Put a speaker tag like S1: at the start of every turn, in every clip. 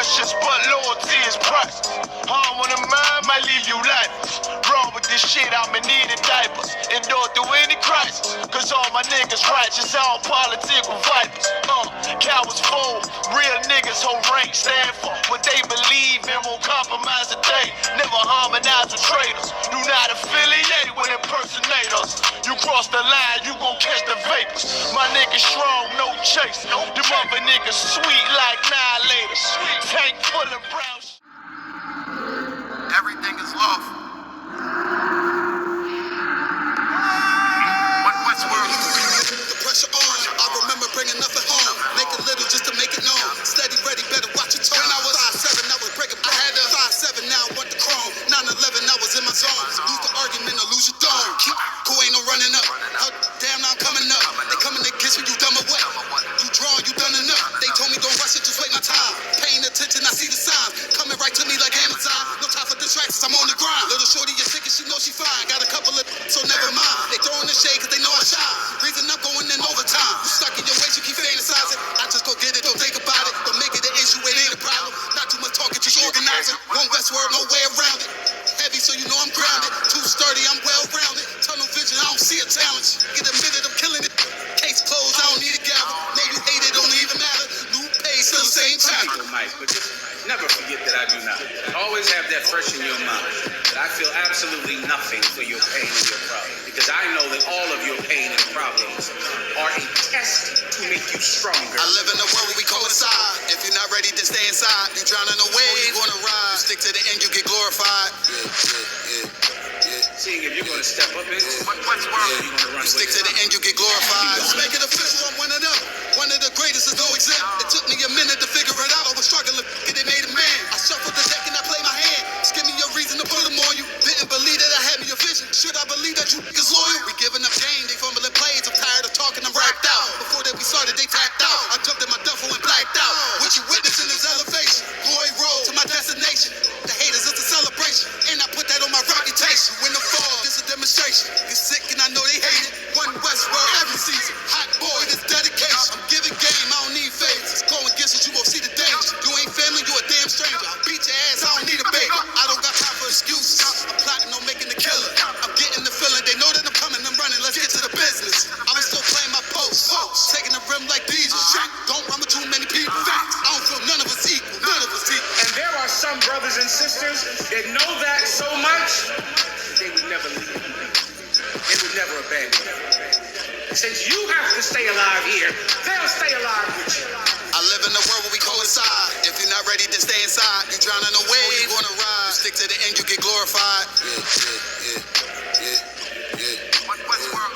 S1: emotions, but loyalty is priceless. Harm on the mind might leave you lifeless. Wrong with this shit, I'ma need a diapers. Endure through any crisis, cause all my niggas righteous, all political vipers. Cowards fold, real niggas hold rank, stand for what they believe and won't compromise a day. Never harmonize with traitors, do not affiliate with impersonators. You cross the line, you gon' catch the vapors. My niggas strong, no chase. Them other niggas sweet like annihilators. Tank full of brown. Everything is lawful. Westworld.
S2: The pressure on. I remember bringing nothing home. Make a little just to make it known. Steady, ready, better watch your tone. When I was 5'7", I was breaking. I had a 5'7", now I want the chrome. 9/11, I was in my zone. Lose the argument or lose your dome. Keep cool, ain't no running up. Damn, now I'm coming up. They coming to get you dumb away. You drawn, you done enough. They told me don't rush it, just wait my time. Paying attention, I see the signs. Coming right to me like Amazon. No time for distractions, I'm on the grind. Little shorty is sick and she knows she fine. Got a couple of so never mind. They throwing the shade cause they know I shine. Reason I'm going in overtime. You stuck in your ways, you keep fantasizing. I just go get it, don't think about it. Don't make it an issue, it ain't a problem. Not too much talking, just organizing. One Westworld, no way around it. Heavy so you know I'm grounded. Too sturdy, I'm well rounded. Tunnel vision, I don't see a challenge. Get a minute, I'm killing it. Case closed, I don't need a gavel. Know you hate it, don't even matter. New page, still the same time.
S3: People might, but just never forget that I do not. Always have that fresh in your mind. That I feel absolutely nothing for your pain and your problems. Because I know that all of your pain and problems are a test to make you stronger.
S2: I live in a world where we coincide. If you're not ready to stay inside, you drowning away, you gonna ride. You stick to the end, you get glorified.
S3: Seeing if you're gonna step up into
S1: Westworld,
S3: you're gonna run
S2: You stick to the end, you get glorified. Let's make it official, I'm one of them. One of the greatest is no exempt. It took me a minute to figure it out. I was struggling, get it made a man. I shuffled the deck and I played my hand. Just give me a reason to put them on you. Didn't believe that I had me a vision. Should I believe that you niggas loyal? We giving up game, they fumbling plays. I'm tired of talking, I'm racked out. Before that we started, they tapped out. I jumped in my duffel and blacked out. What you witnessing is elevation. Glory road to my destination. The haters, it's a celebration. And I put that on my reputation. Win the fall, this a demonstration. You're sick and I know they hate it. One Westworld every season. Hot boy, this dedication. I'm giving game, I don't need favors. Go against it, you gon' see the danger. You ain't family, you a damn stranger. I'll beat your ass, I don't need a baby. I don't got time for excuses. I'm plotting on making the killer. I'm getting the feeling, they know that I'm coming, I'm running. Let's get to the business. I'm still playing my post. Taking the rim like diesel. Don't run with too many people. I don't feel none of us equal. None of us equal.
S3: And there are some brothers and sisters that know that so much, they would never leave you. They would never abandon you. Since you have to stay alive here, they'll stay alive with you.
S2: I live in a world where we coincide. If you're not ready to stay inside, you drowning away, you gonna ride. You stick to the end, you get glorified.
S1: Westworld.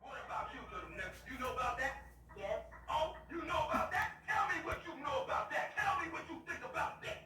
S4: What about you, little niggas? You know about that? Yes. Oh, you know about that? Tell me what you know about that. Tell me what you think about that.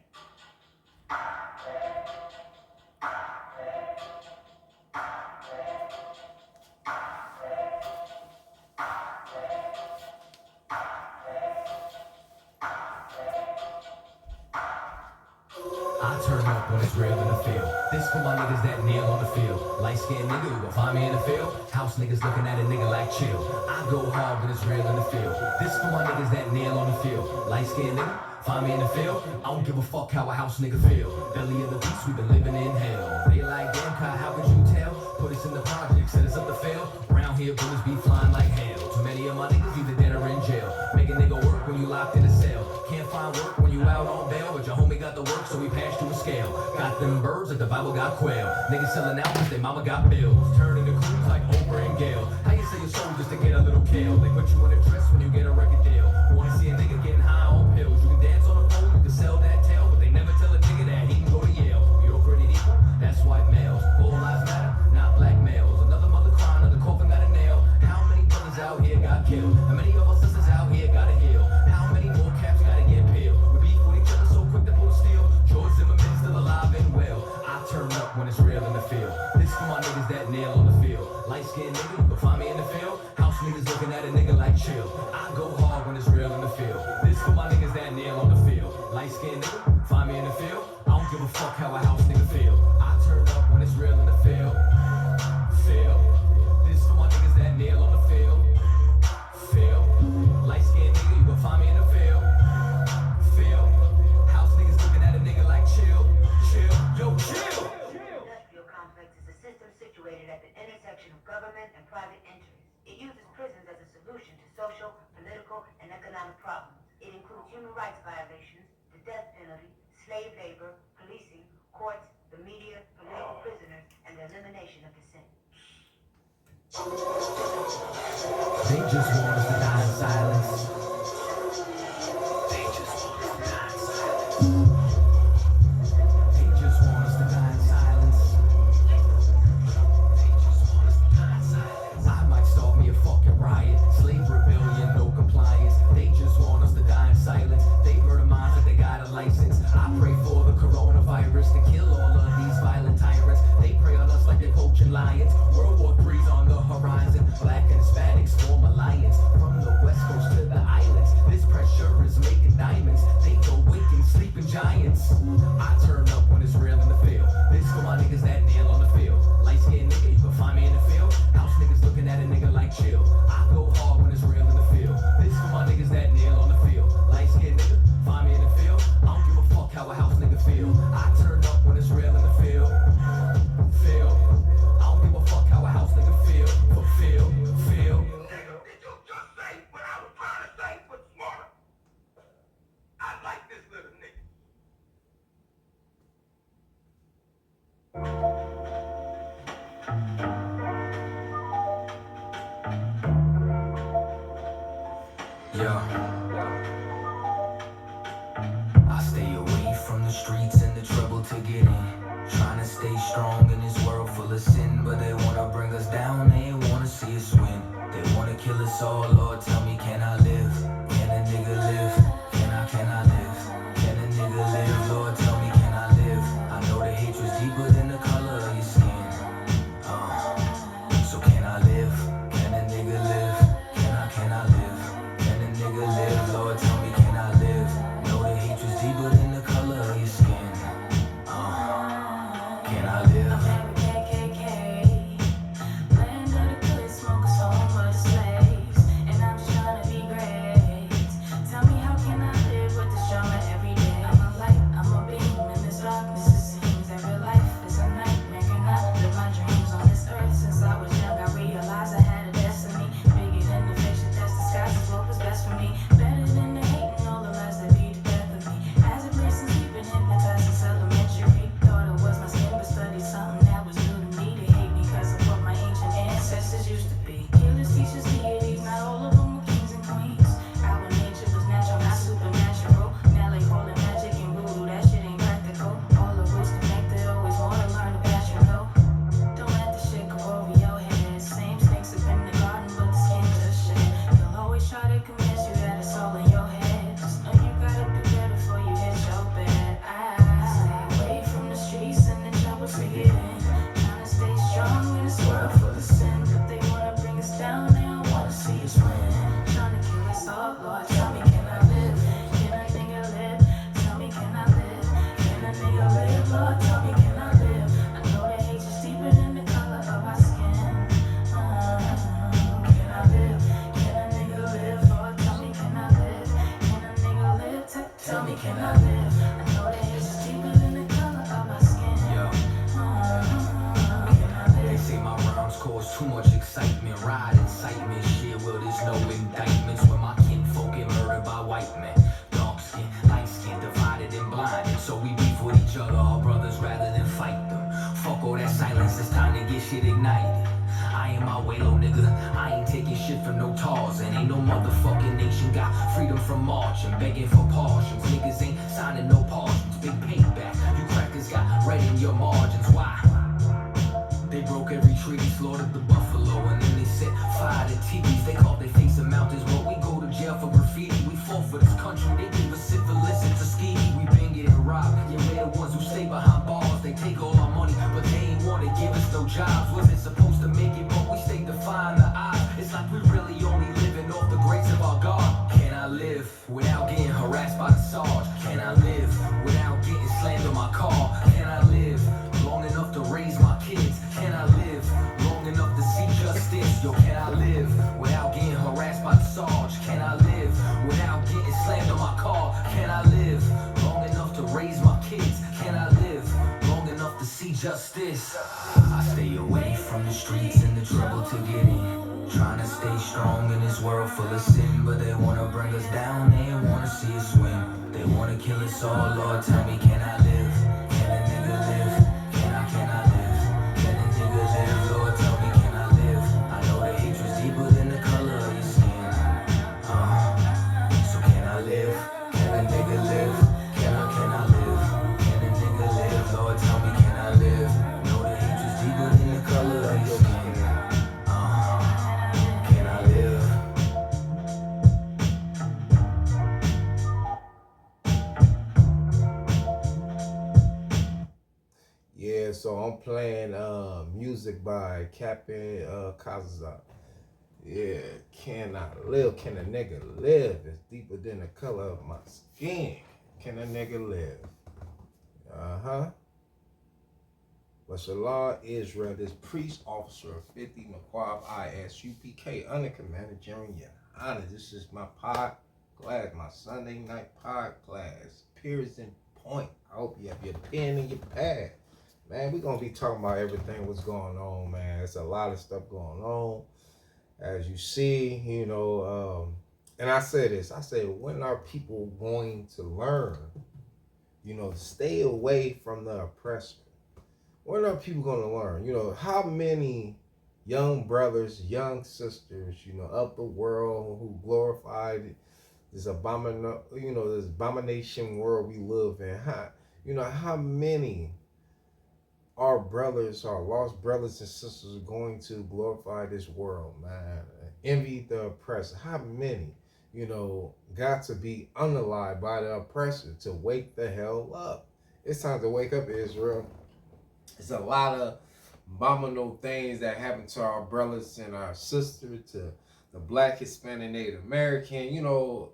S5: I turn up when it's real in the field. This for my niggas that kneel on the field. Light-skinned nigga, you gon' find me in the field. House niggas looking at a nigga like chill. I go hard when it's real in the field. This for my niggas that kneel on the field. Light-skinned nigga, find me in the field. I don't give a fuck how a house nigga feel. Belly of the beast, we been living in hell. They like, damn, Kai, how could you tell? Put us in the project, set us up to fail. Round here, bullets be flying like hell. Too many of my niggas either dead or in jail. Make a nigga work when you locked in a cell. Can't find work when you out on bail, but your homie got the work, so we passed to a scale. Got them birds like the Bible got quail. Niggas selling out cause their mama got bills. Turning the crews like Oprah and Gail. How you sell your soul just to get a little kale? They put you in a dress when you get a record deal. Wanna see a nigga getting high on pills? You can dance on the pole, you can sell that tail, but they never tell a nigga that he can go to Yale. You're pretty equal, that's white males. All lives matter, not black males. Another mother crying, another coffin got a nail. How many brothers out here got killed? How many of our sisters out here gotta heal? How many more caps gotta get peeled? We beef with each other so quick to pull steel. George Zimmerman still alive and well. I turn up when it's real in the field. This for my niggas that nail on the field. Light-skinned nigga, you can find me in the field. House niggas looking at a nigga like chill. I go hard when it's real in the field. This for my niggas that nail on the field. Light-skinned nigga, find me in the field. I don't give a fuck how a house nigga feel. I turn up when it's real in the field. This for my niggas that nail on the field. Light-skinned nigga, you can find me in the field. They just want us to die in silence. They just want us to die in silence. They just want us to die in silence. They just want us to die in silence. I might start me a fucking riot. Slave rebellion, no compliance. They just want us to die in silence. They murder minds like they got a license. I pray for the coronavirus to kill all of these violent tyrants. They prey on us like they're poaching lions. World War III's on the horizon. Black and Hispanics form alliance. From the west coast to the islands, this pressure is making diamonds. They awaken sleeping giants. I turn up when it's real in the field. This for my niggas that nail on the field. Light-skinned nigga, you can find me in the field. House niggas looking at a nigga like chill. I go hard when it's real in the field. This for my niggas that nail on the field. Light-skinned nigga, find me in the field. I don't give a fuck how a house nigga feel. I turn up when it's real in the field. Feel. I don't give a fuck how a house nigga feel. But feel.
S4: Nigga, did you just say what I was trying to say, but smarter? I like this little nigga.
S5: I stay away from the streets and the trouble to get in. Trying to stay strong in this world full of sin, but they wanna bring us down, they wanna see us win. They wanna kill us all, Lord, tell me, can I live? Can a nigga live? Can I live? Can a nigga live? Lord, tell me, can I live? I know the hatred's deeper than the color of your skin. So can I live? Can a nigga live? Can I live? Can a nigga live? Lord, tell me, can I live? Know the hatred's deeper than the color of your skin. Can I live? Tell me, can I live? I know that it's deeper than the color of my skin. They say my rhymes cause too much excitement. Ride incitement, shit, well there's no indictments. When my kinfolk get murdered by white men. Dark skin, light skin, divided and blinded. So we beef with each other, our brothers, rather than fight them. Fuck all that silence, it's time to get shit ignited. I ain't my way low, nigga. I ain't taking shit from no tars. And ain't no motherfucking nation got freedom from marching, begging for portions. Niggas ain't signing no portions. Big payback. You crackers got red in your margins. Why? They broke every treaty, slaughtered the buffalo, and then they set fire to TVs. They called their face of mountains, but we go to jail for graffiti. We fought for this country. They gave us syphilis and Tuskegee. We been getting robbed. Yeah, we're the ones who stay behind bars. They take all our money, but they ain't wanna give us no jobs. Wasn't supposed to make it, but we stay defying the odds. It's like we really only living off the grace of our God. Can I live without getting harassed by the Sarge? Can I live without getting slammed on my car? Can I live long enough to raise my kids? Can I live long enough to see justice? Yo, can I live without getting harassed by the Sarge? Can I live without getting slammed on my car? Can I live long enough to raise my kids? Can I live long enough to see justice? I stay away from the streets and the trouble to get in. Trying to stay strong in this world full of sin, but they wanna bring us down, they wanna see us win. They wanna kill us all, Lord, tell me, can I live? Can a nigga live? Can I live? Can a nigga live? Lord, tell me, can I live? I know the hatred's deeper than the color of your
S6: so I'm playing music by Captain Kaza. Yeah, can I live? Can a nigga live? It's deeper than the color of my skin. Can a nigga live? But Shalom Israel, this priest officer of 50 McQuab ISUPK under Commander General Honor. This is my podclass, my Sunday night podclass. Periods and point. I hope you have your pen and your pad. Man, we're going to be talking about everything what's going on, man. There's a lot of stuff going on. As you see, you know, and I say this, I say, when are people going to learn, you know, stay away from the oppressor? When are people going to learn? You know, how many young brothers, young sisters, you know, of the world who glorified this abomination world we live in? How many our brothers, our lost brothers and sisters are going to glorify this world, man? Envy the oppressor. How many, you know, got to be unalived by the oppressor to wake the hell up? It's time to wake up, Israel. It's a lot of abominable things that happen to our brothers and our sisters, to the Black, Hispanic, Native American. You know,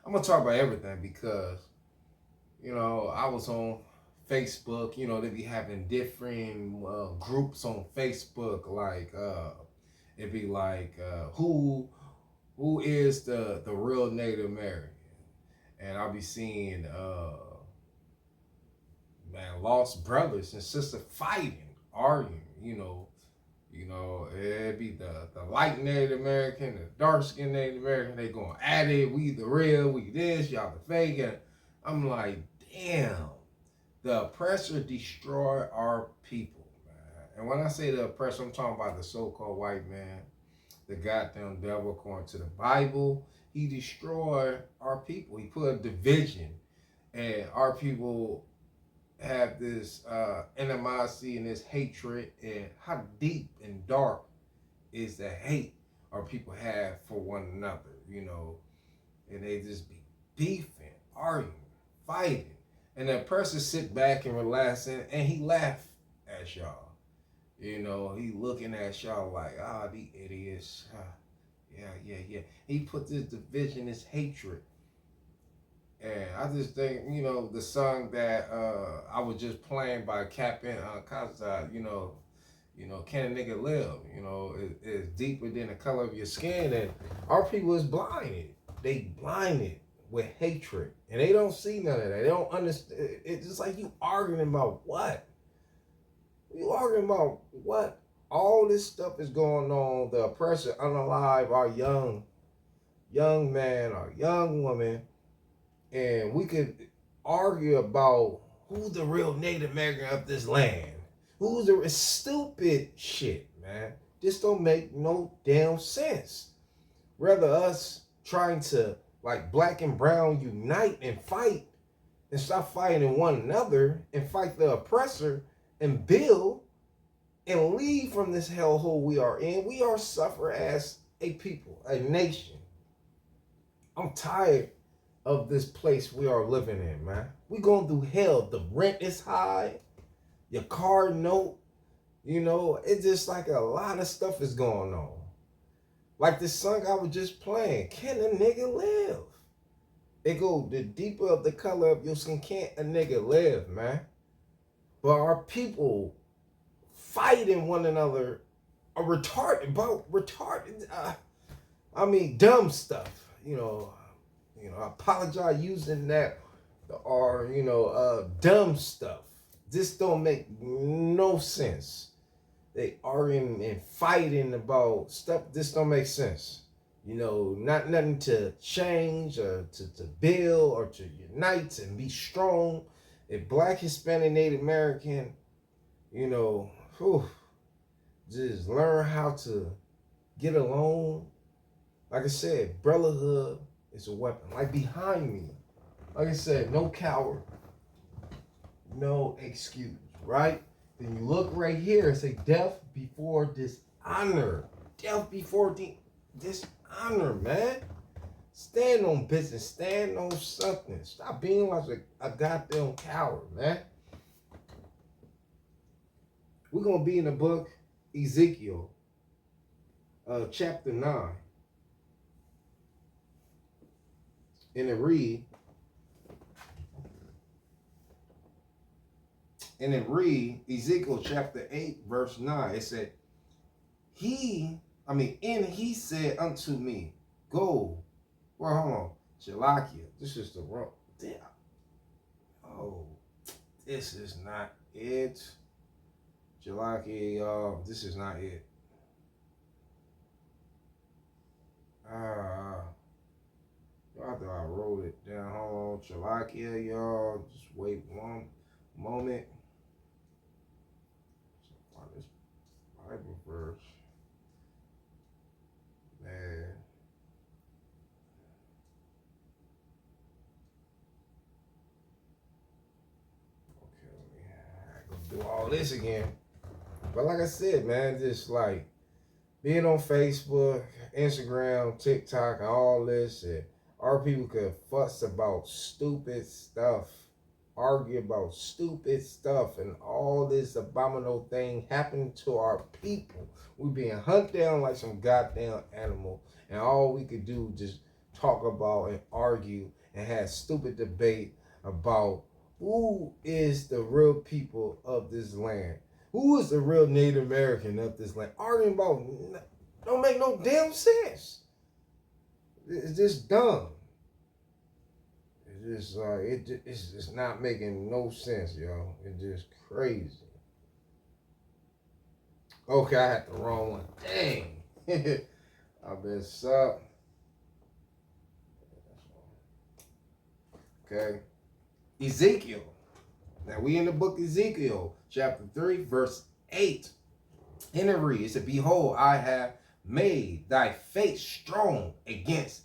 S6: I'm going to talk about everything because, you know, I was on Facebook. You know, they be having different groups on Facebook, like, it'd be like, who is the real Native American? And I'll be seeing, lost brothers and sisters fighting, arguing, you know, it'd be the light Native American, the dark-skinned Native American, they going at it, we the real, we this, y'all the fake, and I'm like, damn, the oppressor destroyed our people, man. And when I say the oppressor, I'm talking about the so-called white man, the goddamn devil according to the Bible. He destroyed our people. He put a division, and our people have this animosity and this hatred. And how deep and dark is the hate our people have for one another, you know? And they just be beefing, arguing, fighting. And that person sit back and relax, and he laugh at y'all. You know, he looking at y'all like, the idiots. Yeah. He put this division, this hatred. And I just think, you know, the song that I was just playing by Captain Kaza, you know, can a nigga live? You know, it's deeper than the color of your skin. And our people is blinded. They blinded with hatred. And they don't see none of that. They don't understand. It's just like, you arguing about what? You arguing about what? All this stuff is going on. The oppressor unalive our young man, our young woman. And we could argue about who's the real Native American of this land. Who's the stupid shit, man. This don't make no damn sense. Rather us trying to, like, black and brown, unite and fight and stop fighting one another and fight the oppressor and build and leave from this hellhole we are in. We are suffer as a people, a nation. I'm tired of this place we are living in, man. We going through hell. The rent is high. Your car note, you know, it's just like a lot of stuff is going on. Like this song I was just playing, can a nigga live? It go, the deeper of the color of your skin, can't a nigga live, man? But our people fighting one another are retarded, dumb stuff, you know, I apologize using that, or, dumb stuff. This don't make no sense. They arguing and fighting about stuff. This don't make sense. You know, not nothing to change or to build or to unite and be strong. If Black, Hispanic, Native American, just learn how to get along. Like I said, brotherhood is a weapon. Like behind me, like I said, no coward, no excuse, right? Then you look right here and say death before dishonor. Death before dishonor, man. Stand on business. Stand on something. Stop being like a goddamn coward, man. We're going to be in the book Ezekiel, chapter 9. And it read, Ezekiel chapter 8, verse 9. It said, he said unto me, go. Well, hold on. Shalakia. This is the wrong. Damn. Oh, this is not it. Shalakia, y'all. This is not it. I thought I wrote it down. Hold on. Shalakia, y'all. Just wait one moment. Find this Bible verse. Man. Do all this again. But like I said, man, just like being on Facebook, Instagram, TikTok, and all this, and our people could fuss about stupid stuff, argue about stupid stuff, and all this abominable thing happened to our people. We being hunted down like some goddamn animal, and all we could do just talk about and argue and have stupid debate about who is the real people of this land? Who is the real Native American of this land? Arguing about don't make no damn sense. It's just dumb. It's just it's just not making no sense, y'all. It's just crazy. Okay, I had the wrong one. Dang. I messed up. Okay. Ezekiel. Now we in the book Ezekiel, chapter 3, verse 8. And it reads, behold, I have made thy face strong against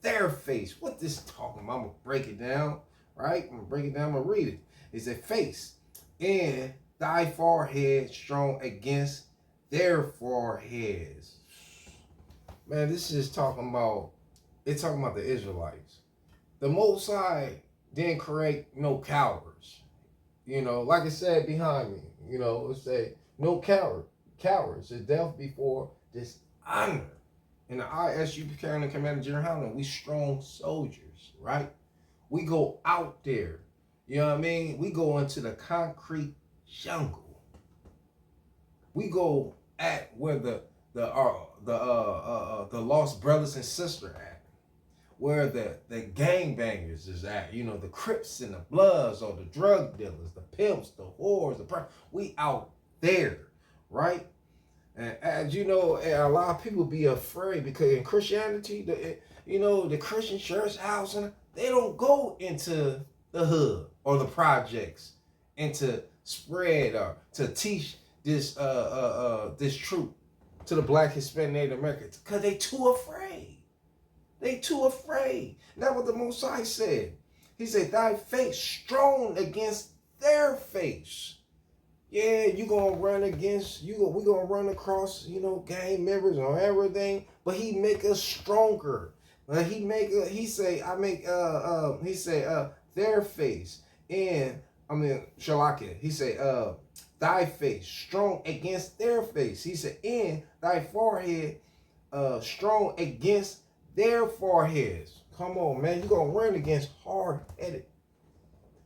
S6: their face. What this talking about? I'm going to break it down, right? I'm going to break it down. I'm going to read it. It's a face and thy forehead strong against their foreheads. Man, this is talking about, it's talking about the Israelites. The Most High didn't create no cowards. You know, like it said behind me, you know, it say no cowards. It's death before dishonor. In the ISU Buchanan Commander General, we strong soldiers, right? We go out there. You know what I mean? We go into the concrete jungle. We go at where the lost brothers and sisters at. Where the gangbangers is at, you know, the Crips and the Bloods, or the drug dealers, the pimps, the whores, we out there, right? And as you know, a lot of people be afraid because in Christianity, the Christian church house, and they don't go into the hood or the projects and to spread or to teach this truth to the Black, Hispanic, Native Americans because they too afraid. They too afraid. That's what the Most High said. He said, thy face strong against their face. Yeah, you gonna run against, we gonna run across, gang members or everything, but he make us stronger. He say their face. And Shalakia, he say, thy face strong against their face. He said, and thy forehead strong against their foreheads. Come on, man. You're going to run against hard-headed.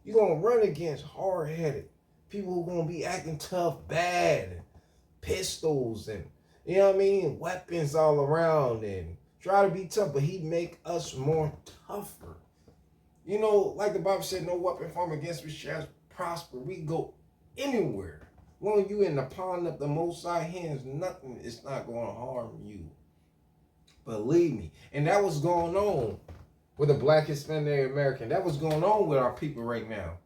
S6: You're going to run against hard-headed. People who are going to be acting tough, bad, and pistols, and, weapons all around, and try to be tough, but he make us more tougher. Like the Bible said, no weapon formed against us shall prosper. We go anywhere. When you in the palm of the Most High hands, nothing is not going to harm you. Believe me. And that was going on with the Black, Hispanic, Native American. That was going on with our people right now.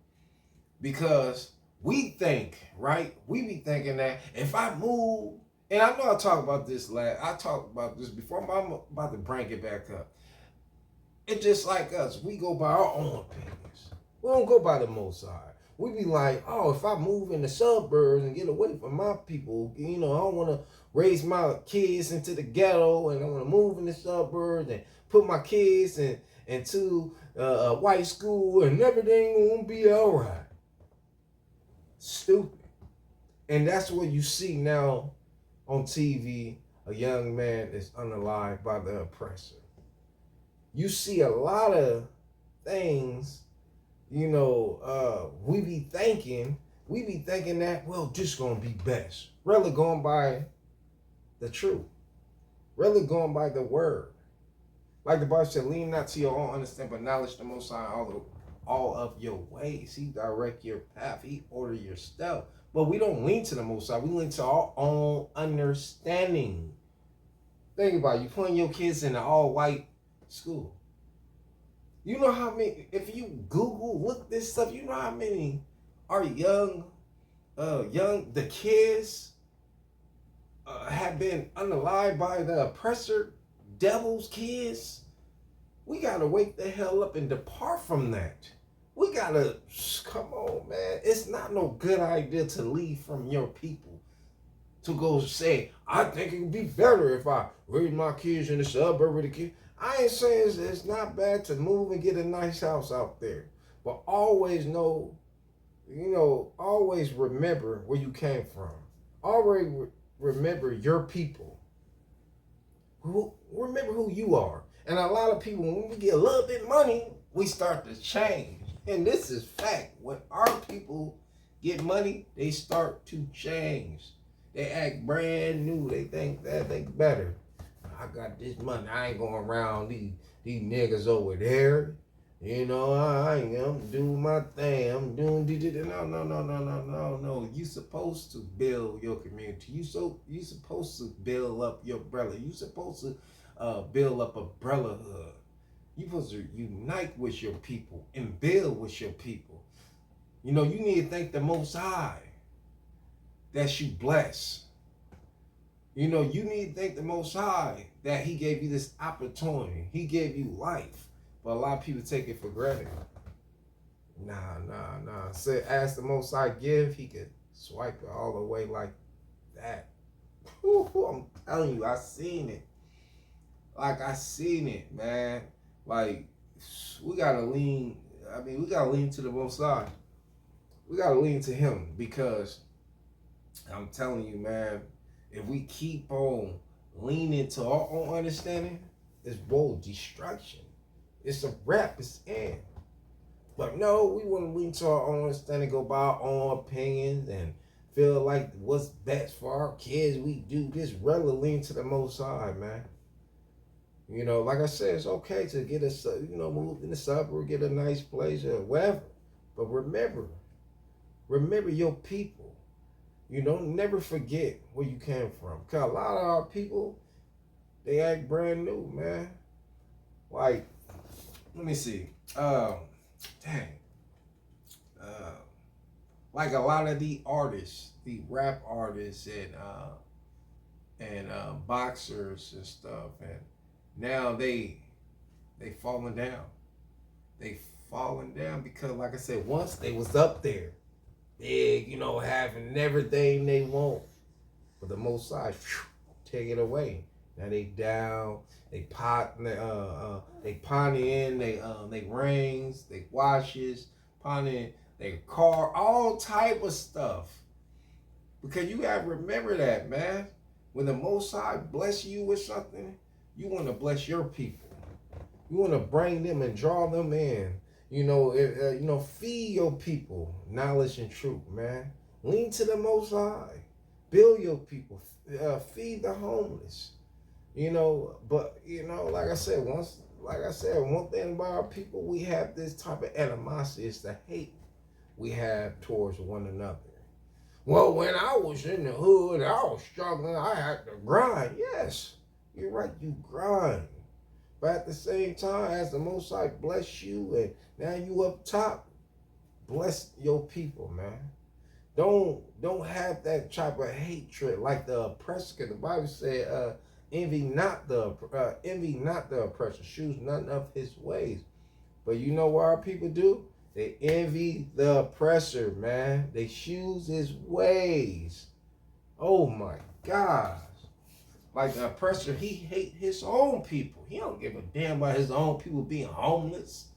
S6: Because we think, right? We be thinking that if I move, and I know I talked about this I talked about this before, but I'm about to bring it back up. It's just like us. We go by our own opinions. We don't go by the Most High. We be like, oh, if I move in the suburbs and get away from my people, I don't want to raise my kids into the ghetto, and I want to move in the suburbs and put my kids into a white school, and everything won't be all right. Stupid. And that's what you see now on TV. A young man is unalived by the oppressor. You see a lot of things, we be thinking that, well, just gonna be best. Really going by the truth. Really going by the word. Like the Bible said, lean not to your own understanding, but knowledge the Most High all of your ways. He direct your path. He order your step. But we don't lean to the Most High. We lean to our own understanding. Think about it. You putting your kids in an all-white school. You know how many, if you Google, look this stuff, you know how many are the kids have been unalived by the oppressor, devil's kids. We gotta wake the hell up and depart from that. We gotta, come on, man. It's not no good idea to leave from your people to go say, I think it would be better if I raise my kids in the suburb with the kids. I ain't saying it's not bad to move and get a nice house out there, but always know, always remember where you came from. Always remember your people. Remember who you are. And a lot of people, when we get a little bit of money, we start to change. And this is fact. When our people get money, they start to change. They act brand new. They think that they better. I got this money. I ain't going around these niggas over there. I'm doing my thing. I'm doing no. You supposed to build your community. You supposed to build up your brother. You supposed to build up a brotherhood. You supposed to unite with your people and build with your people. You need to thank the Most High that you bless. You need to thank the Most High that He gave you this opportunity. He gave you life. But a lot of people take it for granted. Nah. Say, ask the Most High give, He could swipe it all away like that. I'm telling you, I seen it. I seen it, man. We gotta lean. We gotta lean to the Most High. We gotta lean to Him, because I'm telling you, man, if we keep on leaning to our own understanding, it's bold destruction. It's a wrap. It's in. But no, we want to lean to our own understanding, go by our own opinions, and feel like what's best for our kids. We do this. Rather lean to the Most High, man. Like I said, it's okay to get move in the suburb, get a nice place or whatever. But remember your people. Never forget where you came from. Because a lot of our people, they act brand new, man. Let me see. Like a lot of the artists, the rap artists and boxers and stuff, and now they falling down. They falling down because, like I said, once they was up there, big, having everything they want, but the Most High take it away. Now they down. They pawnning, they rings, they watches, pawnning their car, all type of stuff. Because you gotta remember that, man. When the Most High bless you with something, you want to bless your people. You want to bring them and draw them in. Feed your people knowledge and truth, man. Lean to the Most High. Build your people. Feed the homeless. But like I said, one thing about our people, we have this type of animosity. It's the hate we have towards one another. Well, when I was in the hood, I was struggling, I had to grind. Yes, you're right, you grind. But at the same time, as the Most High bless you and now you up top, bless your people, man. Don't have that type of hatred like the oppressor. Because the Bible said, envy not the oppressor, choose none of his ways. But you know what our people do? They envy the oppressor, man. They choose his ways. Oh my gosh. Like the oppressor, he hate his own people. He don't give a damn about his own people being homeless,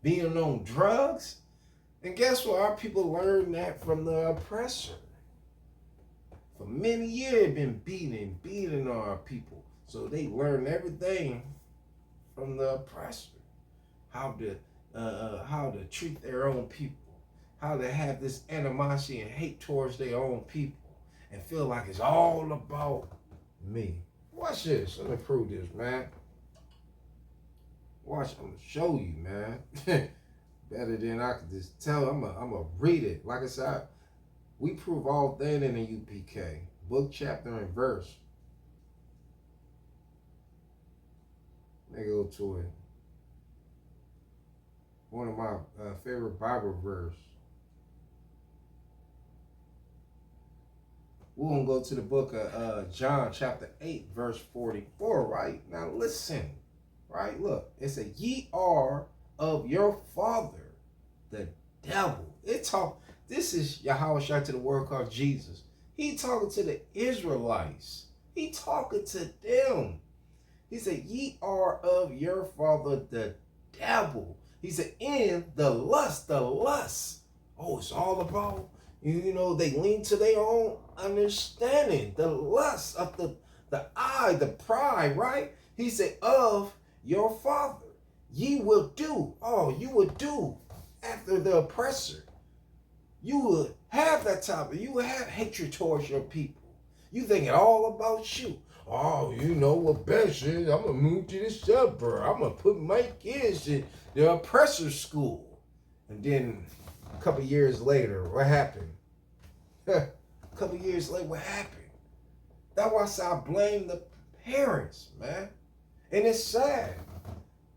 S6: being on drugs. And guess what? Our people learn that from the oppressor. for many years been beating on our people. So they learn everything from the oppressor, how to treat their own people, how to have this animosity and hate towards their own people, and feel like it's all about me. Watch this. Let me prove this, man. Watch. I'm gonna show you, man. Better than I could just tell. I'm gonna read it. Like I said, we prove all things in the UPK book, chapter, and verse. Let me go to it. One of my favorite Bible verse. We're going to go to the book of John chapter 8, verse 44, right? Now listen, right? Look, it says, ye are of your father, the devil. This is Yahweh to the world called Jesus. He talking to the Israelites. He talking to them. He said, ye are of your father, the devil. He said, in the lust. Oh, it's all about, they lean to their own understanding. The lust of the eye, the pride, right? He said, of your father. You would do after the oppressor. You would have that type of, you would have hatred towards your people. You think it all about you. Oh, what best is, I'm going to move to the suburb. I'm going to put my kids in the oppressor school. And then a couple years later, what happened? That's why I say I blame the parents, man. And it's sad.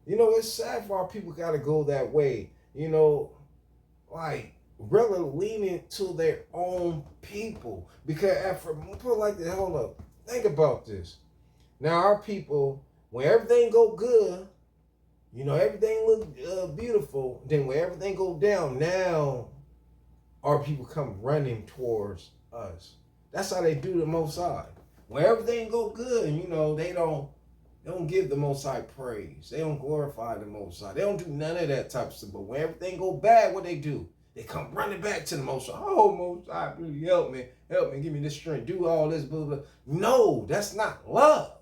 S6: It's sad for our people got to go that way. Like, really leaning to their own people. Because put it like this, hold up. Think about this. Now our people, when everything go good, everything look beautiful. Then when everything go down, now our people come running towards us. That's how they do the Most High. When everything go good, they don't give the Most High praise. They don't glorify the Most High. They don't do none of that type of stuff. But when everything go bad, what they do? They come running back to the Most High. Oh, Most High, please help me, give me this strength, do all this, blah, blah. No, that's not love.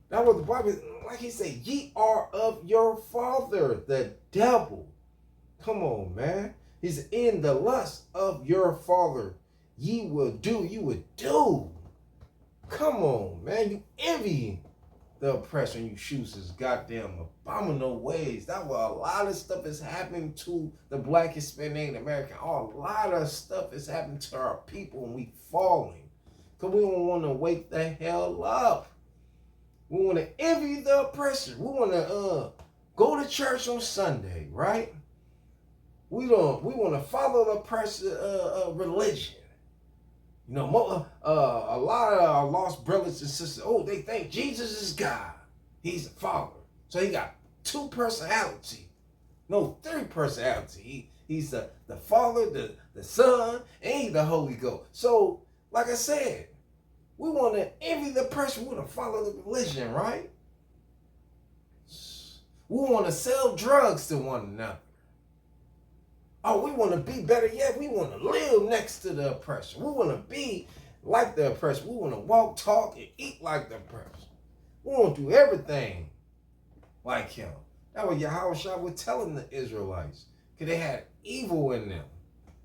S6: That's what the Bible, like he said, ye are of your father, the devil. Come on, man. He's in the lust of your father. You would do. Come on, man. You envy the oppressor and you choose his goddamn abominable ways. That's why a lot of stuff is happening to the Black, Hispanic, American. A lot of stuff is happening to our people and we falling. Because we don't want to wake the hell up. We want to envy the oppressor. We want to go to church on Sunday, right? We want to follow the oppressor religion. A lot of our lost brothers and sisters, they think Jesus is God. He's the Father. So he got two personalities. No, three personalities. He's the Father, the Son, and he's the Holy Ghost. So, like I said, we want to envy the person. We want to follow the religion, right? We want to sell drugs to one another. Oh, we want to be better yet. We want to live next to the oppressor. We want to be like the oppressor. We want to walk, talk, and eat like the oppressor. We want to do everything like him. That's what Yahweh was telling the Israelites. Because they had evil in them.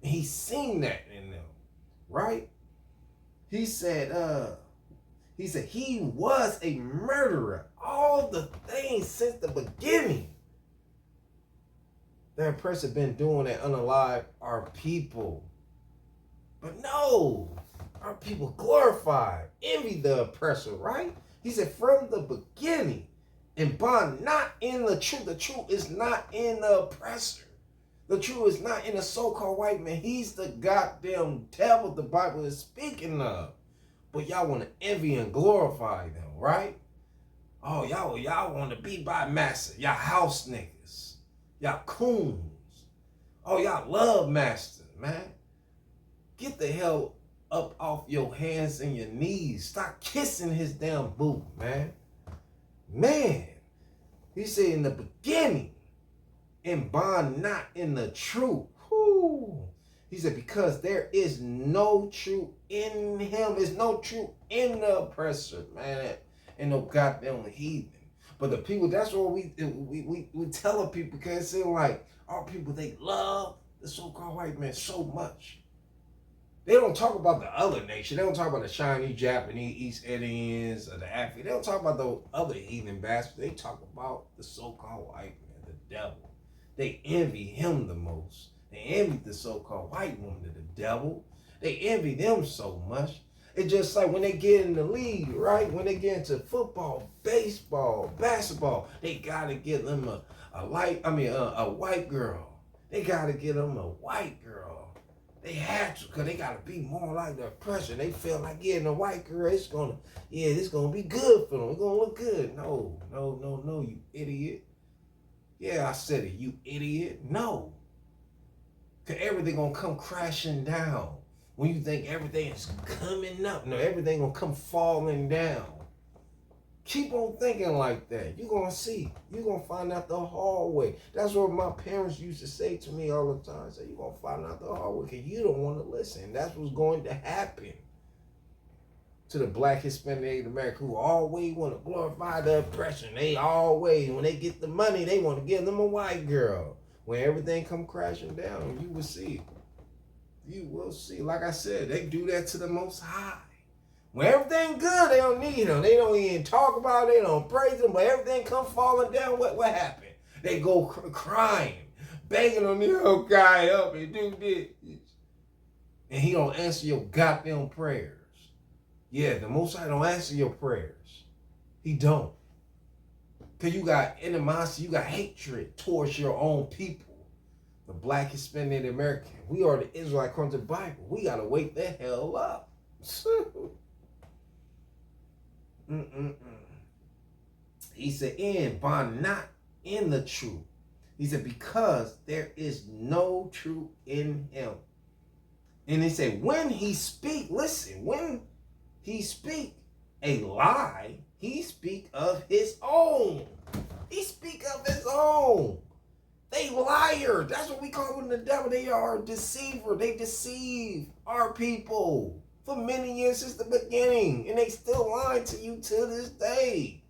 S6: And he seen that in them. Right? He said he was a murderer. All the things since the beginning. That oppressor been doing that unalive our people. But no, our people glorify, envy the oppressor, right? He said from the beginning, and bond not in the truth. The truth is not in the oppressor. The truth is not in the so-called white man. He's the goddamn devil the Bible is speaking of. But y'all want to envy and glorify them, right? Oh, y'all want to be by massa. Y'all house niggas. Y'all coons. Oh, y'all love masters, man. Get the hell up off your hands and your knees. Stop kissing his damn boot, man. Man. He said in the beginning, and bond not in the truth. Whoo. He said, because there is no truth in him. There's no truth in the oppressor, man. Ain't no goddamn heathen. But the people, that's what we tell people, because it seems like our people, they love the so-called white man so much. They don't talk about the other nation. They don't talk about the Chinese, Japanese, East Indians, or the Africans. They don't talk about those other heathen bastards. They talk about the so-called white man, the devil. They envy him the most. They envy the so-called white woman, the devil. They envy them so much. It's just like when they get in the league, right? When they get into football, baseball, basketball, they gotta get them a white girl. They gotta get them a white girl. They have to, because they gotta be more like the oppressor. They feel like getting a white girl, it's gonna be good for them. It's gonna look good. No, you idiot. Yeah, I said it, you idiot. No. Because everything gonna come crashing down. When you think everything is coming up, no, everything gonna come falling down. Keep on thinking like that. You're gonna see. You're gonna find out the hard way. That's what my parents used to say to me all the time. Say, you're gonna find out the hard way because you don't want to listen. That's what's going to happen to the Black, Hispanic, Native American who always want to glorify the oppression. They always, when they get the money, they want to give them a white girl. When everything come crashing down, you will see. You will see. Like I said, they do that to the Most High. When everything good, they don't need them. They don't even talk about it. They don't praise them. But everything come falling down. What happened? They go crying, begging on the old guy up and do this. And he don't answer your goddamn prayers. Yeah, the Most High don't answer your prayers. He don't. Because you got animosity, you got hatred towards your own people. The Black, Hispanic, Native American. We are the Israelite according to the Bible. We got to wake the hell up. He said, and bond not in the truth. He said, because there is no truth in him. And he said, when he speak, listen, when he speak a lie, he speak of his own. He speak of his own. They liar. That's what we call them, the devil. They are a deceiver. They deceive our people for many years since the beginning. And they still lie to you to this day.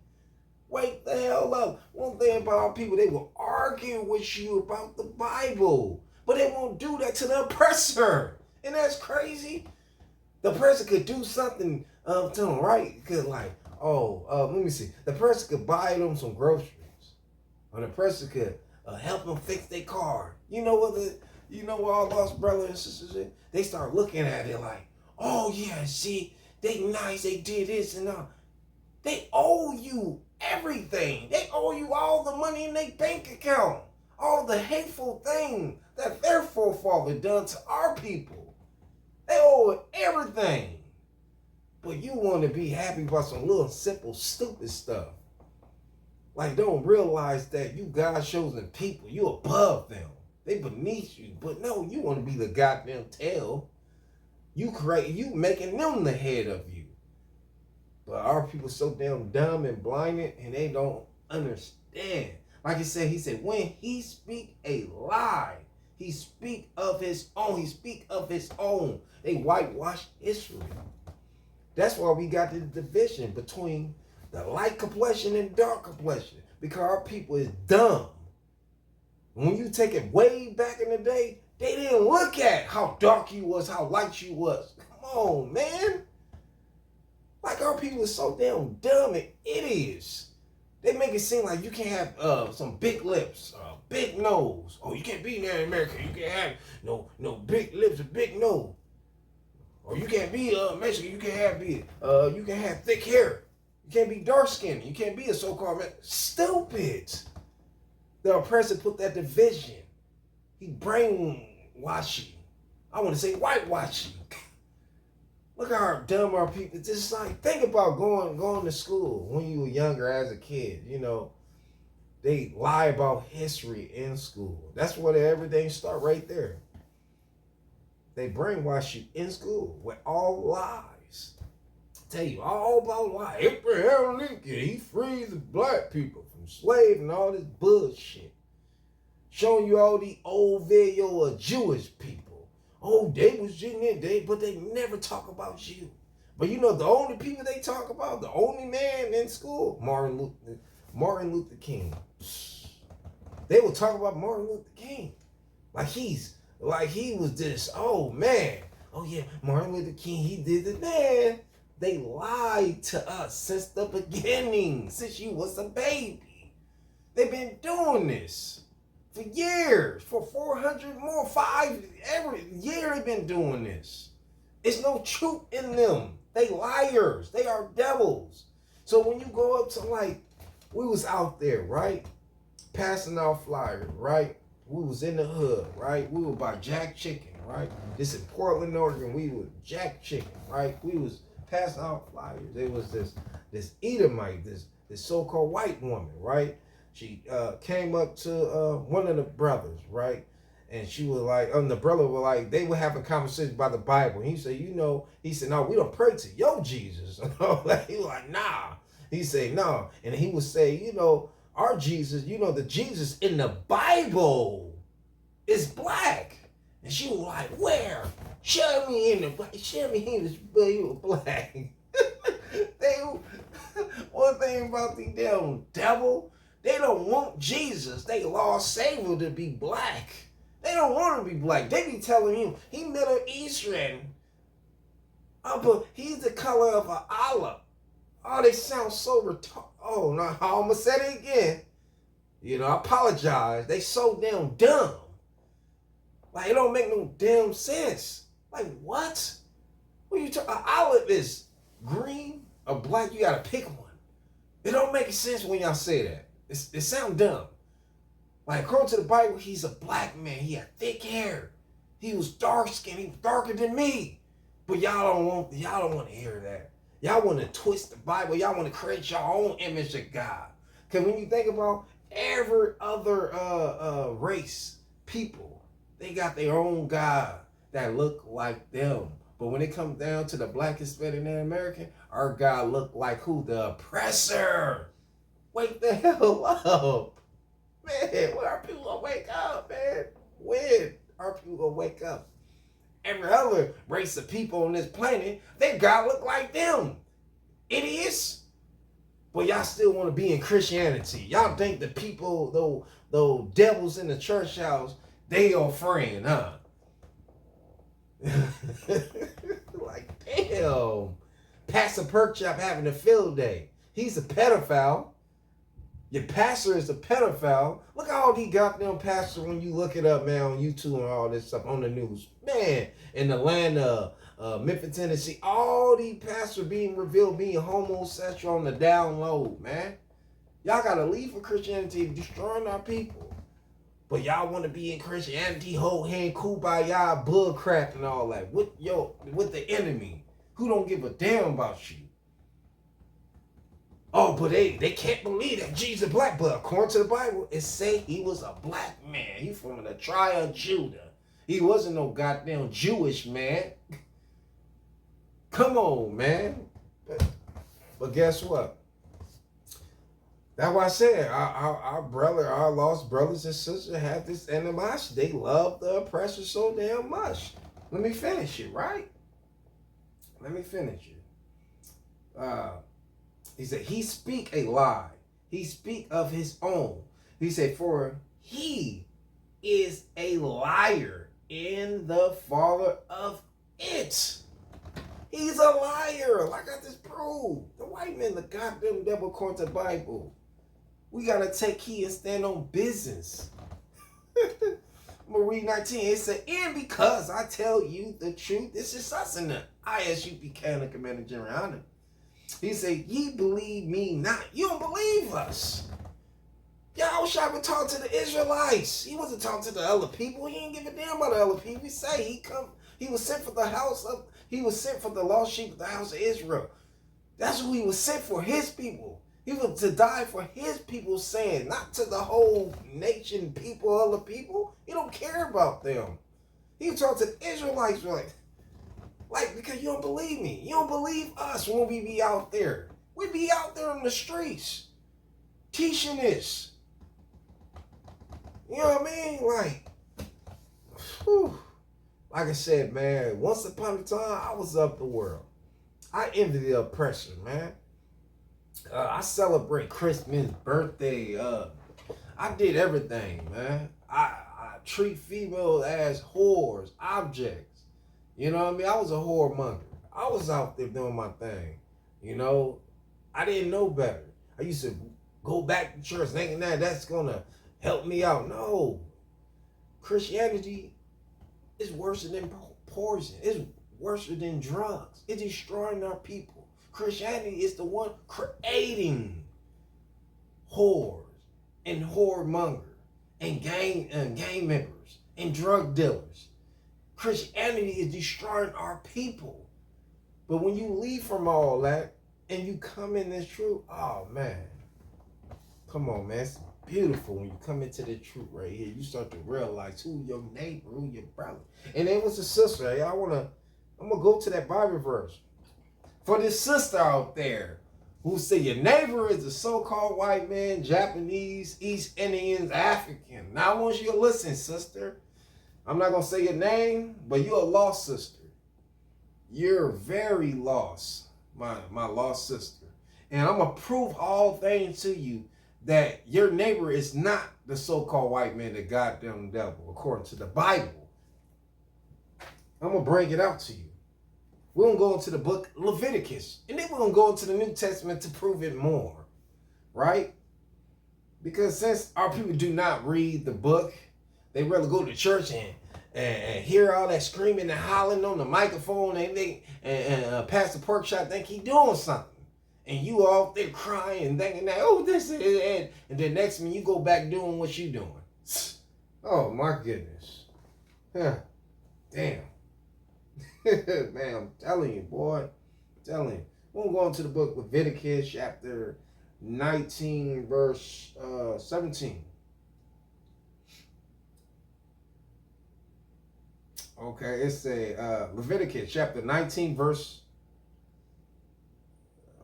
S6: Wake the hell up. One thing about our people, they will argue with you about the Bible. But they won't do that to the oppressor. And that's crazy. The oppressor could do something to them, right? Because let me see. The oppressor could buy them some groceries. Or the oppressor could help them fix their car. You know what all lost brothers and sisters is? They start looking at it like, oh yeah, see, they nice, they did this and that. They owe you everything. They owe you all the money in their bank account. All the hateful thing that their forefather done to our people. They owe everything. But you want to be happy about some little simple, stupid stuff. Like, don't realize that you God's chosen people. You above them. They beneath you. But no, you want to be the goddamn tail. You making them the head of you. But our people so damn dumb and blinded, and they don't understand. Like he said, when he speak a lie, he speak of his own. He speak of his own. They whitewash Israel. That's why we got the division between the light complexion and dark complexion, because our people is dumb. When you take it way back in the day, they didn't look at how dark you was, how light you was. Come on, man. Like, our people is so damn dumb and idiots. They make it seem like you can't have some big lips, big nose. Oh, you can't be Native American. You can't have no big lips or big nose. Or you can't be Mexican. You can have thick hair. You can't be dark skinned. You can't be a so-called man. Stupid. The oppressor put that division. He brainwashed you. I want to say whitewash you. Look how dumb our people. Just like, think about going to school when you were younger as a kid. You know, they lie about history in school. That's where everything start right there. They brainwash you in school with all lies. Tell you all about lies. Abraham Lincoln, he freed the black people from slavery and all this bullshit. Showing you all the old video of Jewish people. Oh, they was in it, but they never talk about you. But you know, the only people they talk about, the only man in school, Martin Luther King. They will talk about Martin Luther King. Like he was this, oh man, oh yeah, Martin Luther King, he did it. Man, they lied to us since the beginning, since you was a baby. They've been doing this for years, for 5 every year they've been doing this. It's no truth in them. They liars. They are devils. So when you go up to like, we was out there, right? Passing out flyers, right? We was in the hood, right? We were by Jack Chicken, right? This in Portland, Oregon. We were Jack Chicken, right? We was passing out flyers. There was this Edomite, this so-called white woman, right? She came up to one of the brothers, right? And she was like, the brother was like, they were having conversations about the Bible. And he said, he said, no, we don't pray to your Jesus. He was like, nah. He said, no. And he would say, our Jesus, the Jesus in the Bible is black. And she was like, where? Show me he was black. One thing about the damn devil, they don't want Jesus, they lost Savior, to be black. They don't want to be black. They be telling you he Middle Eastern. But he's the color of an olive. Oh, they sound so retarded. Oh, no, I'm going to say it again. I apologize. They so damn dumb. Like, it don't make no damn sense. Like, what? What are you talking? An olive is green or black. You got to pick one. It don't make sense when y'all say that. It sounds dumb. Like, according to the Bible, he's a black man. He had thick hair. He was dark skinned. He was darker than me. But y'all don't want to hear that. Y'all want to twist the Bible. Y'all want to create your own image of God. Because when you think about every other race, people, they got their own God that look like them. But when it comes down to the black, Hispanic, and American, our God look like who? The oppressor. Wake the hell up. Man, when are people gonna wake up, man? When are people gonna wake up? Every other race of people on this planet, they God look like them. Idiots. But y'all still want to be in Christianity. Y'all think the people, those devils in the church house, they are friend, huh? Like, damn. Pastor Perkchop having a field day. He's a pedophile. Your pastor is a pedophile. Look at all these goddamn pastors when you look it up, man, on YouTube and all this stuff on the news. Man, in the land of Memphis, Tennessee, all these pastors being revealed being homosexual on the down low, man. Y'all got to leave for Christianity, destroying our people. But y'all want to be in Christianity, hold hand, kumbaya, bull crap and all that. With the enemy who don't give a damn about you. Oh, but they can't believe that Jesus is black. But according to the Bible, it say he was a black man. He from the tribe of Judah. He wasn't no goddamn Jewish man. Come on, man. But guess what? That's why I said our lost brothers and sisters have this animosity. They love the oppressor so damn much. Let me finish it, right? Let me finish it. He said, he speak a lie. He speak of his own. He said, for he is a liar and the father of it. He's a liar. I got this proved. The white man, the goddamn devil, according to the Bible. We got to take heed and stand on business. I'm going to read 19. It said, and because I tell you the truth, this is us in the ISUP Canada Commander General. He said, ye believe me not. You don't believe us. Yahushua would talk to the Israelites. He wasn't talking to the other people. He didn't give a damn about the other people. He say he was sent for the lost sheep of the house of Israel. That's who he was sent for, his people. He was to die for his people's sin, not to the whole nation, people, other people. He don't care about them. He talked to the Israelites like, because you don't believe me. You don't believe us when we be out there. We be out there in the streets teaching this. You know what I mean? Like, whew. Like I said, man, once upon a time, I was up the world. I envy the oppressor, man. I celebrate Christmas, birthday. I did everything, man. I treat females as whores, objects. You know what I mean? I was a whoremonger. I was out there doing my thing. You know, I didn't know better. I used to go back to church thinking that that's gonna help me out. No, Christianity is worse than poison. It's worse than drugs. It's destroying our people. Christianity is the one creating whores and whoremonger and gang members and drug dealers. Christianity is destroying our people. But when you leave from all that and you come in this truth, oh man, come on, man, it's beautiful when you come into the truth right here. You start to realize who your neighbor, who your brother. And it was a sister. Hey, I'm gonna go to that Bible verse. For this sister out there who say your neighbor is a so-called white man, Japanese, East Indians, African. Now I want you to listen, sister. I'm not gonna say your name, but you're a lost sister. You're very lost, my lost sister. And I'm going to prove all things to you that your neighbor is not the so-called white man, the goddamn devil, according to the Bible. I'm going to bring it out to you. We're going to go into the book Leviticus. And then we're going to go into the New Testament to prove it more. Right? Because since our people do not read the book, they rather go to church and hear all that screaming and hollering on the microphone, and Pastor Porkchop think he doing something. And you all there crying, thinking that, oh, this is it. And then next minute you go back doing what you doing. Oh, my goodness. Huh. Damn. Man, I'm telling you, boy. I'm telling you. We'll go into the book Leviticus chapter 19, verse 17. Okay, it's a Leviticus chapter 19, verse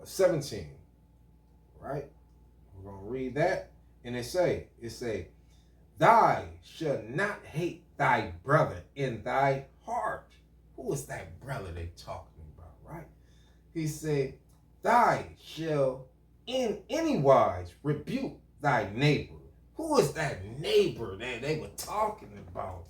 S6: 17. Right? We're going to read that. And it say, thou shalt not hate thy brother in thy heart. Who is that brother they talking about, right? He said, thou shalt in any wise rebuke thy neighbor. Who is that neighbor that they were talking about?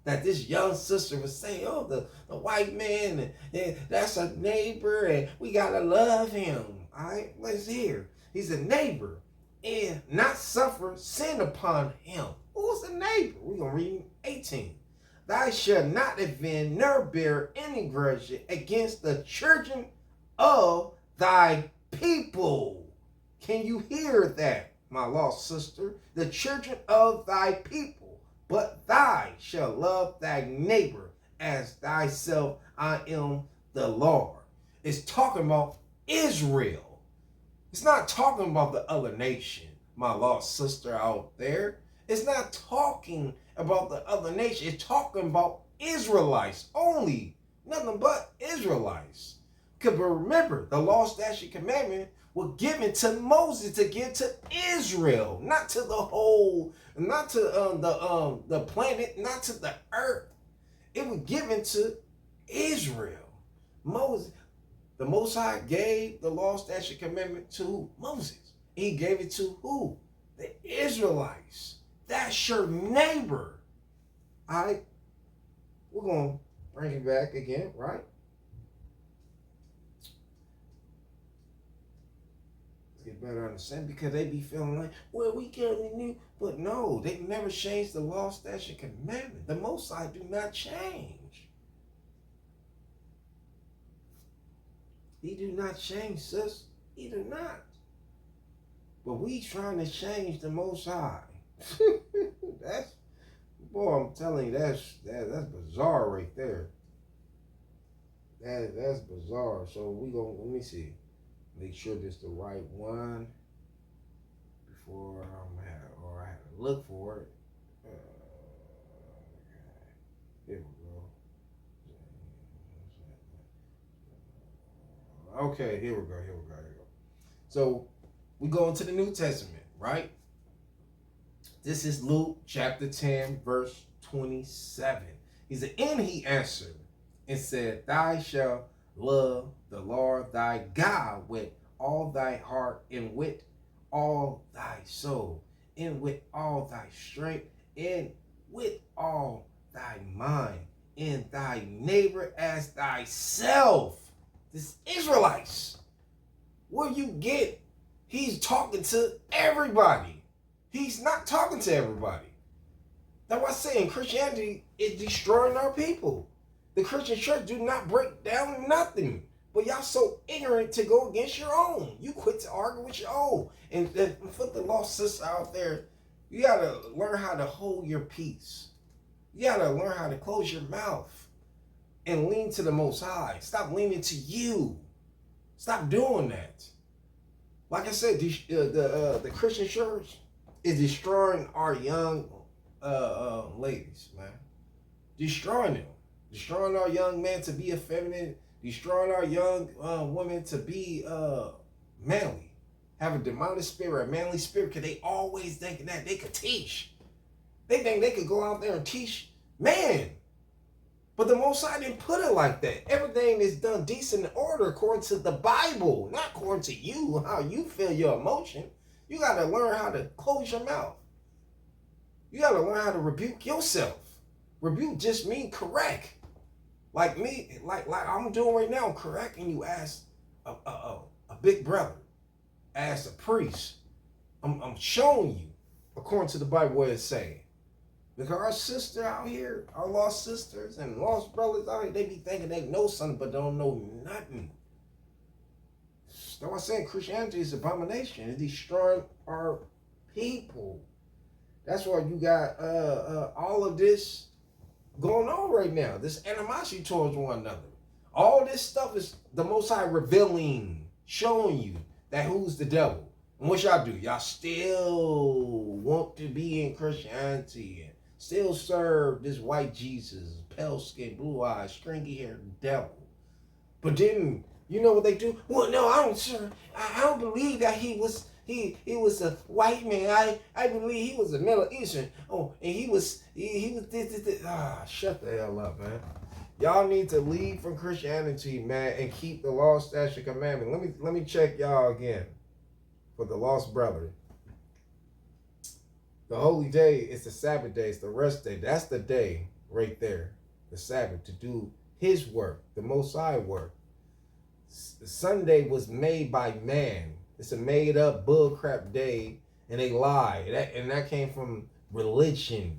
S6: That this young sister was saying, oh, the white man, and that's a neighbor, and we got to love him. All right, let's hear. He's a neighbor, and not suffer sin upon him. Who's the neighbor? We're going to read 18. Thou shalt not avenge nor bear any grudge against the children of thy people. Can you hear that, my lost sister? The children of thy people. But thou shalt love thy neighbor as thyself. I am the Lord. It's talking about Israel. It's not talking about the other nation, my lost sister out there. It's not talking about the other nation. It's talking about Israelites only. Nothing but Israelites. Because remember, the law, statute, commandment were given to Moses to give to Israel, not to the whole, not to the planet, not to the earth. It was given to Israel. Moses, the Most High gave the law, statute, commandment to Moses. He gave it to who? The Israelites. That's your neighbor. All right, we're gonna bring it back again, right? Get better understand, because they be feeling like, well, we can't renew, but no, they never changed the law, statute, commandment. The Most High do not change. He do not change, sis. He do not. But we trying to change the Most High. That's, boy, I'm telling you, that's bizarre right there. That's bizarre. So we gonna, let me see. Make sure this the right one before I had to look for it. Here we go. Okay, here we go. So we go into the New Testament, right? This is Luke chapter 10, verse 27. He said, and he answered and said, Thou shalt love the Lord thy God with all thy heart and with all thy soul and with all thy strength and with all thy mind and thy neighbor as thyself. This Israelites, where you get, he's talking to everybody. He's not talking to everybody. That's why I say in Christianity, it's destroying our people. The Christian church do not break down nothing. But y'all so ignorant to go against your own. You quit to argue with your own. And for the lost sister out there, you got to learn how to hold your peace. You got to learn how to close your mouth and lean to the Most High. Stop leaning to you. Stop doing that. Like I said, the Christian church is destroying our young ladies, man. Destroying them. Destroying our young men to be effeminate. Destroying our young women to be manly. Have a demonic spirit, a manly spirit, because they always thinking that they could teach. They think they could go out there and teach man. But the Most High didn't put it like that. Everything is done decent and order according to the Bible, not according to you, how you feel your emotion. You got to learn how to close your mouth. You got to learn how to rebuke yourself. Rebuke just mean correct. Like me, like I'm doing right now, I'm correcting you as a big brother, as a priest. I'm showing you, according to the Bible, what it's saying. Because our sister out here, our lost sisters and lost brothers out here, they be thinking they know something, but don't know nothing. That's why I'm saying Christianity is abomination. It's destroying our people. That's why you got all of this going on right now. This animosity towards one another. All this stuff is the Most High revealing, showing you that who's the devil. And what y'all do? Y'all still want to be in Christianity and still serve this white Jesus, pale skin, blue eyes, stringy haired devil. But then, you know what they do? Well, no, I don't, sir. I don't believe that he was a white man. I believe he was a Middle Eastern. Oh, and he was this. Shut the hell up, man. Y'all need to leave from Christianity, man, and keep the law, statute, commandment. Let me check y'all again for the lost brother. The holy day is the Sabbath day. It's the rest day. That's the day right there, the Sabbath, to do his work, the Most High work. Sunday was made by man. It's a made up bullcrap day, and they lie. That came from religion.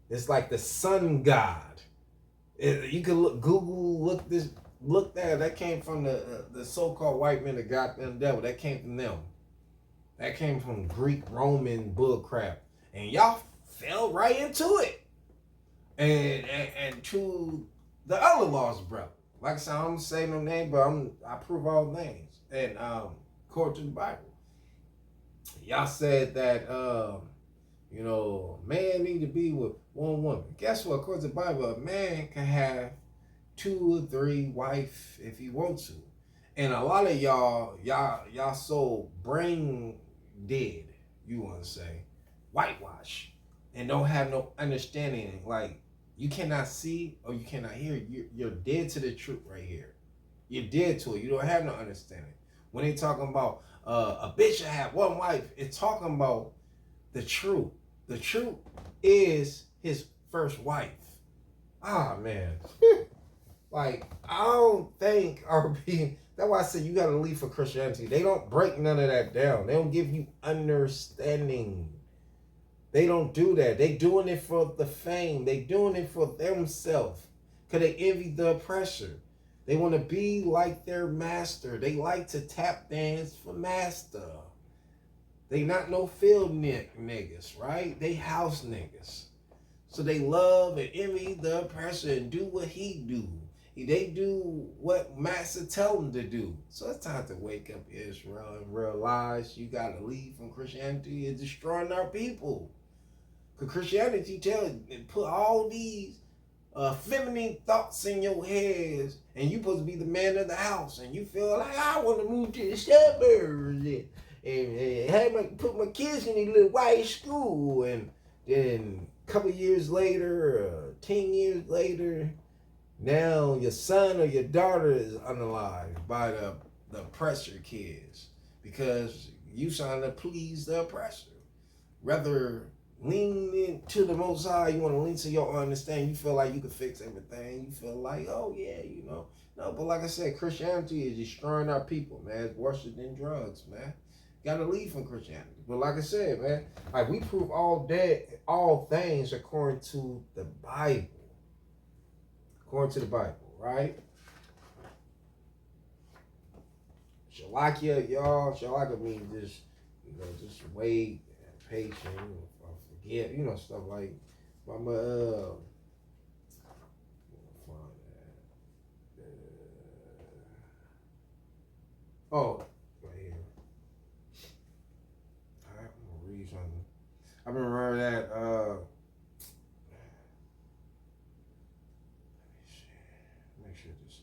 S6: It's like the sun god. You can look that. That came from the so-called white men that got them devil. That came from them. That came from Greek, Roman bullcrap. And y'all fell right into it. And to the other lost brother. Like I said, I'm gonna say no name, but I prove all names. And according to the Bible, y'all said that man need to be with one woman. Guess what? According to the Bible, a man can have 2 or 3 wives if he wants to. And a lot of y'all so brain dead, you want to say, whitewash, and don't have no understanding. Like, you cannot see or you cannot hear. You're dead to the truth right here. You're dead to it. You don't have no understanding. When they talking about a bitch should have 1 wife, it's talking about the truth. The truth is his first wife. Ah, man. Like, I don't think that's why I said you got to leave for Christianity. They don't break none of that down. They don't give you understanding. They don't do that. They doing it for the fame. They doing it for themselves. Because they envy the oppressor. They want to be like their master. They like to tap dance for master. They not no field niggas, right? They house niggas. So they love and envy the oppressor and do what he do. They do what master tell them to do. So it's time to wake up, Israel, and realize you got to leave from Christianity and destroying our people. Because Christianity put all these feminine thoughts in your heads, and you supposed to be the man of the house, and you feel like, I want to move to the suburbs and put my kids in a little white school, and then couple years later, 10 years later, now your son or your daughter is unalived by the oppressor kids because you trying to please the oppressor. Rather lean into the Most High, you want to lean to your understanding. You feel like you can fix everything. You feel like, oh yeah, you know. No, but like I said, Christianity is destroying our people, man. It's worse than drugs, man. Gotta leave from Christianity. But like I said, man, like we prove all things according to the Bible. According to the Bible, right? Shalakia, y'all. Shalakia means just, you know, just wait, patient, forget, you know, stuff like. I'm oh, right here. All right, I'm gonna read something. I remember that. Make sure this is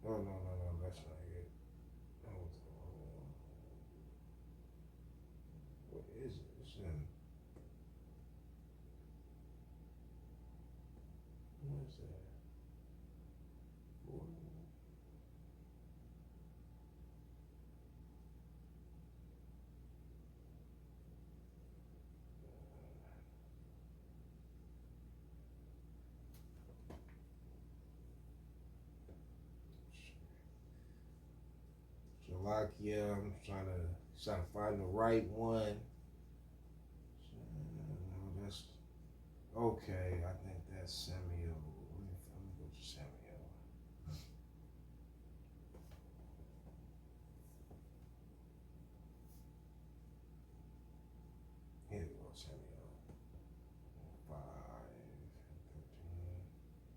S6: right. No, that's not it. What is it? It's in. What is that? Shalakia, I'm trying to find the right one. No, that's okay. I think that's Samuel. Let me go to Samuel. Here we go, Samuel. 5, 13.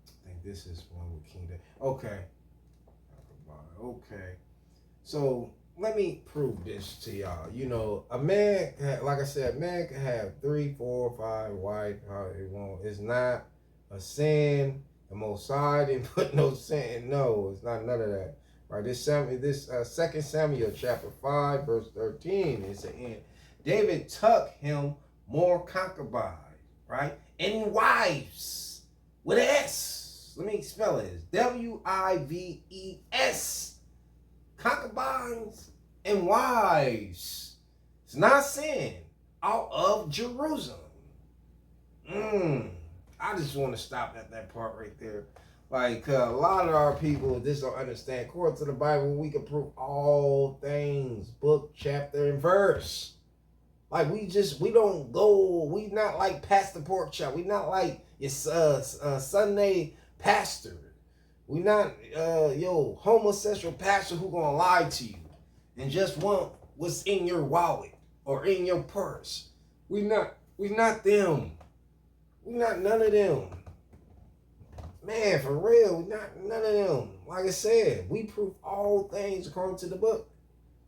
S6: I think this is one with King David. Okay. Okay. So let me prove this to y'all. You know, a man, like I said, a man can have 3, 4, 5 wives, how he want. It's not a sin. The Most High didn't put no sin. No, it's not none of that. Right? This 2 Samuel chapter 5 verse 13. It's the end. David took him more concubines, right, and wives with an S. Let me spell it. Wives. Concubines and wives. It's not sin. Out of Jerusalem. I just want to stop at that part right there. Like a lot of our people just don't understand. According to the Bible, we can prove all things, book, chapter, and verse. Like we don't go. We not like Pastor Pork Chop. We not like your Sunday pastor. We not homosexual pastor who gonna lie to you and just want what's in your wallet or in your purse. We not them. We not none of them. Man, for real, we not none of them. Like I said, we prove all things according to the book.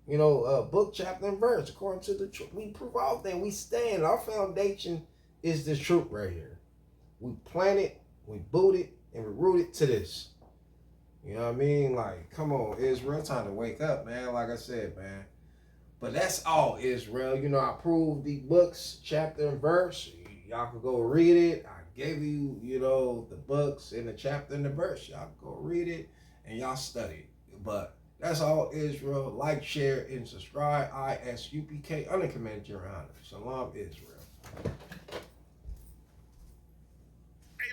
S6: You know, book, chapter, and verse. According to the truth. We prove all things. We stand. Our foundation is the truth right here. We planted, we booted, and we rooted to this. You know what I mean? Like, come on, Israel, time to wake up, man. Like I said, man. But that's all, Israel. You know, I proved the books, chapter, and verse. Y'all can go read it. I gave you, you know, the books and the chapter and the verse. Y'all can go read it and y'all study it. But that's all, Israel. Like, share, and subscribe. ISUPK, Uncommanded Your Honor. Shalom, Israel.
S1: Hey,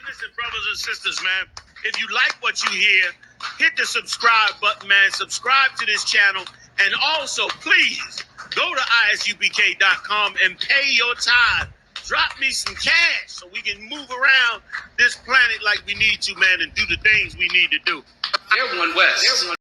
S1: listen, brothers and sisters, man. If you like what you hear, hit the subscribe button, man. Subscribe to this channel. And also, please, go to ISUPK.com and pay your tithe. Drop me some cash so we can move around this planet like we need to, man, and do the things we need to do.
S3: They're one West.